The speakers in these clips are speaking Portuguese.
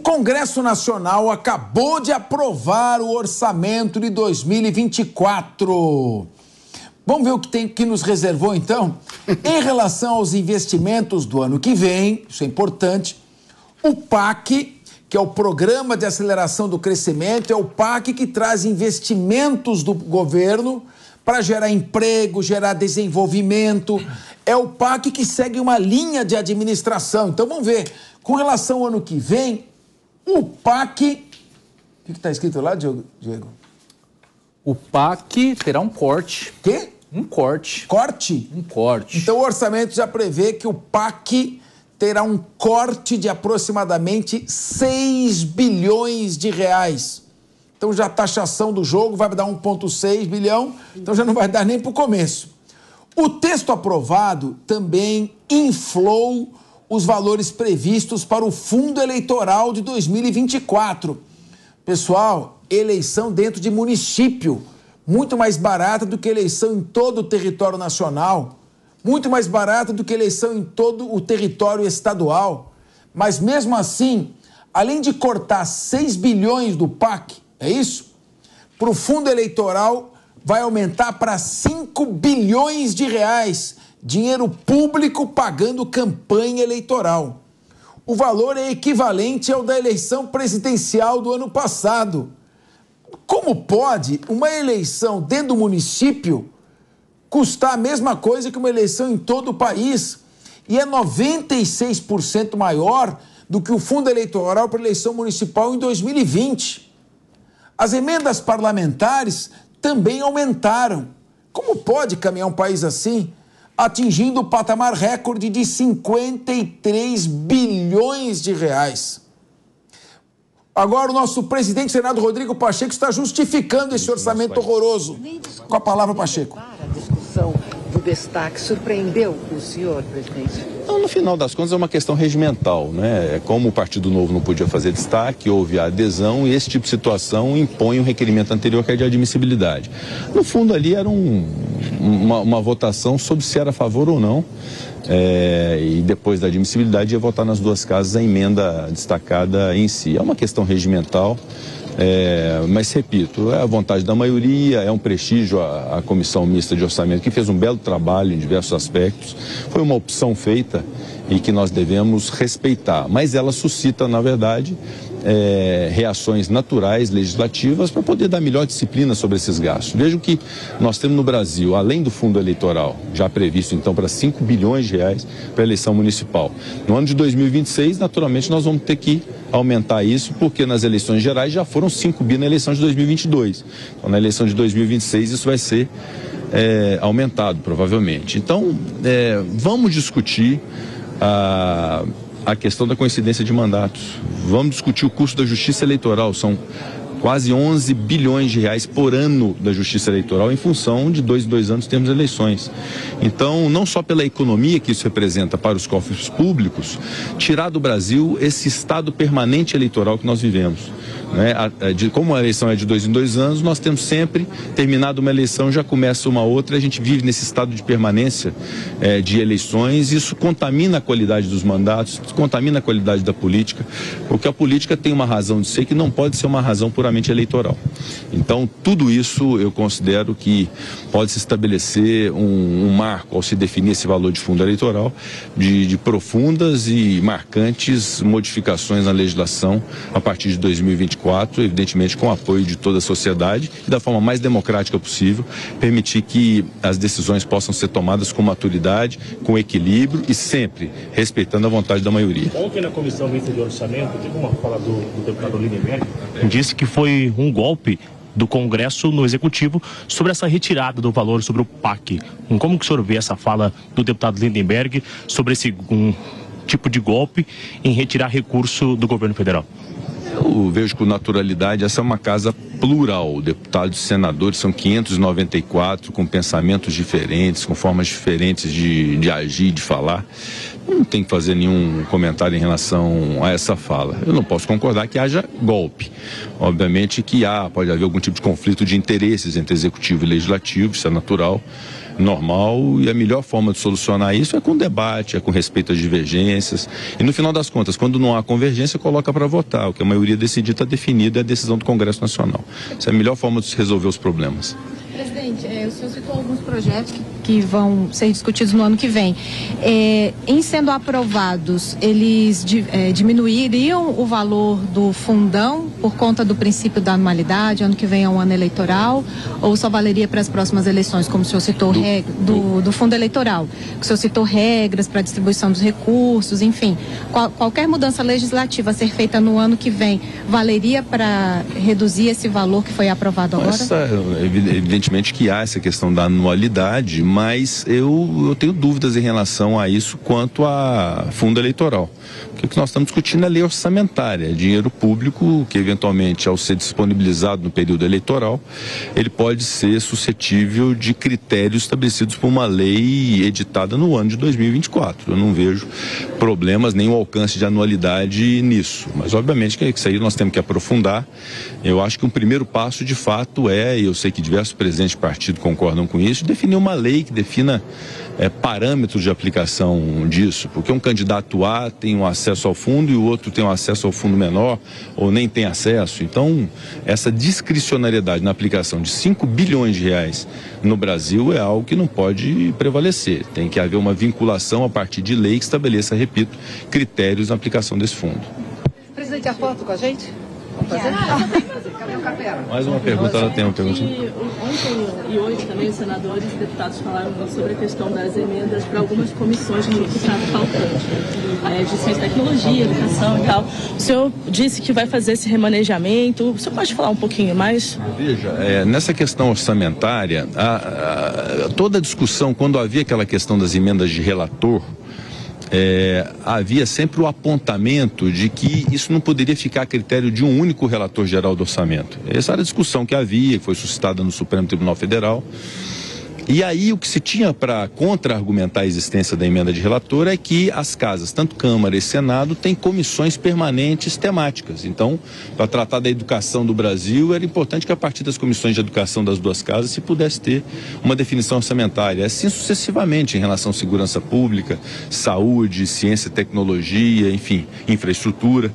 Congresso Nacional acabou de aprovar o orçamento de 2024. Vamos ver o que nos reservou, então? Em relação aos investimentos do ano que vem, isso é importante, o PAC, que é o Programa de Aceleração do Crescimento, é o PAC que traz investimentos do governo para gerar emprego, gerar desenvolvimento. É o PAC que segue uma linha de administração. Então, vamos ver. Com relação ao ano que vem, o PAC... O que está escrito lá, Diego? O PAC terá um corte. Quê? Um corte. Corte? Um corte. Então, o orçamento já prevê que o PAC terá um corte de aproximadamente 6 bilhões de reais. Então, já a taxação do jogo vai dar 1,6 bilhão, então já não vai dar nem para o começo. O texto aprovado também inflou os valores previstos para o fundo eleitoral de 2024. Pessoal, eleição dentro de município, muito mais barata do que eleição em todo o território nacional, muito mais barata do que eleição em todo o território estadual. Mas mesmo assim, além de cortar 6 bilhões do PAC, é isso? Para o fundo eleitoral vai aumentar para 5 bilhões de reais, dinheiro público pagando campanha eleitoral. O valor é equivalente ao da eleição presidencial do ano passado. Como pode uma eleição dentro do município custar a mesma coisa que uma eleição em todo o país? E é 96% maior do que o fundo eleitoral para a eleição municipal em 2020. As emendas parlamentares também aumentaram. Como pode caminhar um país assim, atingindo o patamar recorde de 53 bilhões de reais? Agora o nosso presidente do Senado, Rodrigo Pacheco, está justificando esse orçamento horroroso. Com a palavra, Pacheco. A discussão do destaque surpreendeu o senhor, presidente? Não, no final das contas é uma questão regimental, né? Como o Partido Novo não podia fazer destaque, houve a adesão e esse tipo de situação impõe o requerimento anterior, que é de admissibilidade. No fundo ali era uma votação sobre se era a favor ou não. E depois da admissibilidade ia votar nas duas casas a emenda destacada em si. É uma questão regimental, mas repito, é a vontade da maioria, é um prestígio à Comissão Mista de Orçamento, que fez um belo trabalho em diversos aspectos. Foi uma opção feita e que nós devemos respeitar, mas ela suscita, na verdade, reações naturais, legislativas, para poder dar melhor disciplina sobre esses gastos. Vejam que nós temos no Brasil, além do fundo eleitoral, já previsto então para 5 bilhões de reais para a eleição municipal. No ano de 2026, naturalmente, nós vamos ter que aumentar isso, porque nas eleições gerais já foram 5 bi na eleição de 2022. Então, na eleição de 2026, isso vai ser aumentado, provavelmente. Então, vamos discutir a questão da coincidência de mandatos. Vamos discutir o custo da justiça eleitoral. São quase 11 bilhões de reais por ano da justiça eleitoral em função de 2 em 2 anos termos eleições. Então, não só pela economia que isso representa para os cofres públicos, tirar do Brasil esse estado permanente eleitoral que nós vivemos. Como a eleição é de 2 em 2 anos, nós temos sempre, terminado uma eleição, já começa uma outra, a gente vive nesse estado de permanência de eleições. Isso contamina a qualidade dos mandatos, contamina a qualidade da política, porque a política tem uma razão de ser que não pode ser uma razão puramente eleitoral. Então, tudo isso eu considero que pode se estabelecer um marco ao se definir esse valor de fundo eleitoral, de profundas e marcantes modificações na legislação a partir de 2024, evidentemente com o apoio de toda a sociedade e da forma mais democrática possível, permitir que as decisões possam ser tomadas com maturidade, com equilíbrio e sempre respeitando a vontade da maioria. Ontem na Comissão Mista de Orçamento, teve uma fala do deputado Lindenberg, disse que foi um golpe do Congresso no Executivo sobre essa retirada do valor sobre o PAC. Como que o senhor vê essa fala do deputado Lindenberg sobre esse tipo de golpe em retirar recurso do governo federal? Eu vejo com naturalidade, essa é uma casa plural, deputados e senadores são 594, com pensamentos diferentes, com formas diferentes de agir, de falar. Não tem que fazer nenhum comentário em relação a essa fala. Eu não posso concordar que haja golpe. Obviamente que pode haver algum tipo de conflito de interesses entre executivo e legislativo, isso é natural. normal, e a melhor forma de solucionar isso é com debate, é com respeito às divergências, e no final das contas, quando não há convergência, coloca para votar, o que a maioria decidir está definido, é a decisão do Congresso Nacional. Essa é a melhor forma de se resolver os problemas. Presidente, o senhor citou alguns projetos que vão ser discutidos no ano que vem. Em sendo aprovados, eles diminuiriam o valor do fundão por conta do princípio da anualidade? Ano que vem é um ano eleitoral? Ou só valeria para as próximas eleições, como o senhor citou, do fundo eleitoral? O senhor citou regras para a distribuição dos recursos, enfim. Qualquer mudança legislativa a ser feita no ano que vem, valeria para reduzir esse valor que foi aprovado agora? Evidentemente que há essa questão da anualidade, mas eu tenho dúvidas em relação a isso quanto a fundo eleitoral. Porque o que nós estamos discutindo é a lei orçamentária, dinheiro público que eventualmente, ao ser disponibilizado no período eleitoral, ele pode ser suscetível de critérios estabelecidos por uma lei editada no ano de 2024. Eu não vejo problemas nem o alcance de anualidade nisso, mas obviamente que isso aí nós temos que aprofundar. Eu acho que um primeiro passo de fato e eu sei que diversos presidentes de partido concordam com isso, definir uma lei que defina parâmetros de aplicação disso, porque um candidato A tem um acesso ao fundo e o outro tem um acesso ao fundo menor ou nem tem acesso. Então, essa discricionariedade na aplicação de 5 bilhões de reais no Brasil é algo que não pode prevalecer. Tem que haver uma vinculação a partir de lei que estabeleça, repito, critérios na aplicação desse fundo. Presidente, a foto com a gente? Vamos fazer? Cadê o Capela? Mais uma pergunta, ela tem uma pergunta. Ontem e hoje também os senadores e deputados falaram sobre a questão das emendas para algumas comissões que estavam faltando, de ciência e tecnologia, educação e tal. O senhor disse que vai fazer esse remanejamento. O senhor pode falar um pouquinho mais? Veja, nessa questão orçamentária, toda a discussão, quando havia aquela questão das emendas de relator, havia sempre o apontamento de que isso não poderia ficar a critério de um único relator geral do orçamento. Essa era a discussão que havia, que foi suscitada no Supremo Tribunal Federal. E aí o que se tinha para contra-argumentar a existência da emenda de relator é que as casas, tanto Câmara e Senado, têm comissões permanentes temáticas. Então, para tratar da educação do Brasil, era importante que a partir das comissões de educação das duas casas se pudesse ter uma definição orçamentária. Assim sucessivamente em relação à segurança pública, saúde, ciência e tecnologia, enfim, infraestrutura.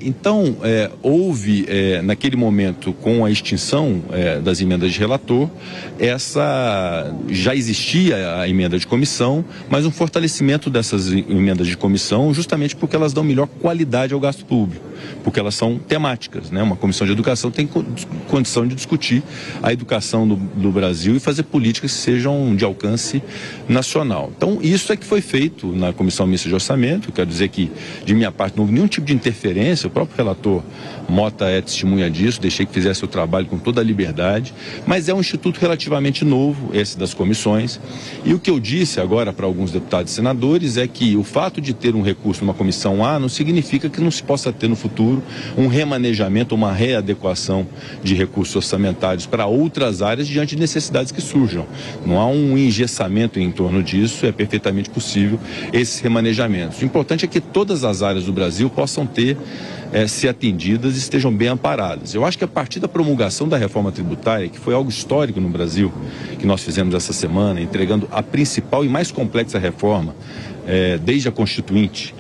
Então, houve, naquele momento, com a extinção das emendas de relator, já existia a emenda de comissão, mas um fortalecimento dessas emendas de comissão, justamente porque elas dão melhor qualidade ao gasto público, porque elas são temáticas, né? Uma comissão de educação tem condição de discutir a educação do Brasil e fazer políticas que sejam de alcance nacional. Então, isso é que foi feito na Comissão Mista de Orçamento. Quero dizer que, de minha parte, não houve nenhum tipo de interferência. O próprio relator Mota é testemunha disso, deixei que fizesse o trabalho com toda a liberdade, mas é um instituto relativamente novo, esse das comissões, e o que eu disse agora para alguns deputados e senadores é que o fato de ter um recurso numa comissão A não significa que não se possa ter no futuro um remanejamento, uma readequação de recursos orçamentários para outras áreas diante de necessidades que surjam. Não há um engessamento em torno disso, é perfeitamente possível esses remanejamentos. O importante é que todas as áreas do Brasil possam ser atendidas e estejam bem amparadas. Eu acho que a partir da promulgação da reforma tributária, que foi algo histórico no Brasil, que nós fizemos essa semana, entregando a principal e mais complexa reforma desde a Constituinte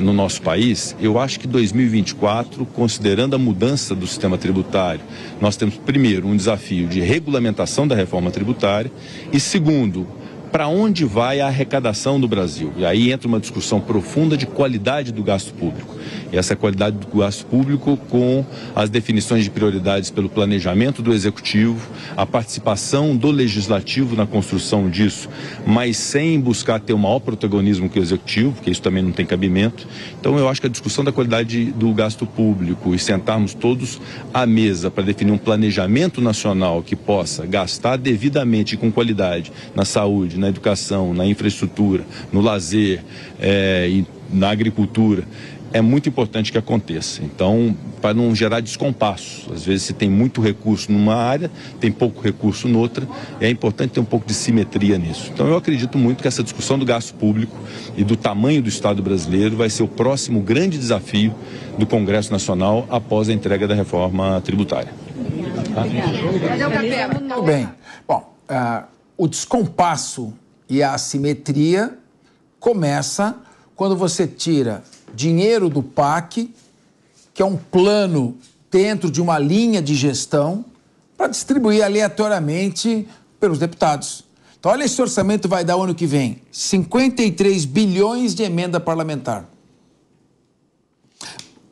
no nosso país, eu acho que 2024, considerando a mudança do sistema tributário, nós temos, primeiro, um desafio de regulamentação da reforma tributária e, segundo, para onde vai a arrecadação do Brasil? E aí entra uma discussão profunda de qualidade do gasto público. E essa qualidade do gasto público com as definições de prioridades pelo planejamento do Executivo, a participação do Legislativo na construção disso, mas sem buscar ter o maior protagonismo que o Executivo, porque isso também não tem cabimento. Então eu acho que a discussão da qualidade do gasto público e sentarmos todos à mesa para definir um planejamento nacional que possa gastar devidamente e com qualidade na saúde, na educação, na infraestrutura, no lazer e na agricultura, é muito importante que aconteça. Então, para não gerar descompassos, às vezes se tem muito recurso numa área, tem pouco recurso noutra, é importante ter um pouco de simetria nisso. Então eu acredito muito que essa discussão do gasto público e do tamanho do Estado brasileiro vai ser o próximo grande desafio do Congresso Nacional após a entrega da reforma tributária. Muito bem. Bom, o descompasso e a assimetria começa quando você tira dinheiro do PAC, que é um plano dentro de uma linha de gestão, para distribuir aleatoriamente pelos deputados. Então, olha, esse orçamento vai dar o ano que vem 53 bilhões de emenda parlamentar.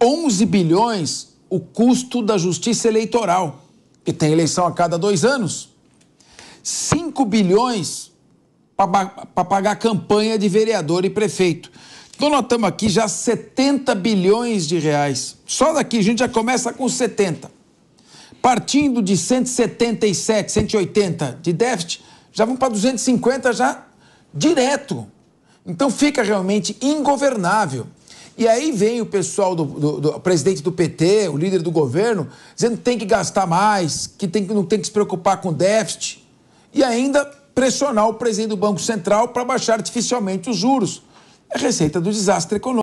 11 bilhões o custo da justiça eleitoral, que tem eleição a cada 2 anos. 5 bilhões para pagar campanha de vereador e prefeito. Então, nós estamos aqui já 70 bilhões de reais. Só daqui a gente já começa com 70. Partindo de 177, 180 de déficit, já vamos para 250 já direto. Então, fica realmente ingovernável. E aí vem o pessoal do presidente do PT, o líder do governo, dizendo que tem que gastar mais, que não tem que se preocupar com déficit. E ainda pressionar o presidente do Banco Central para baixar artificialmente os juros. É receita do desastre econômico.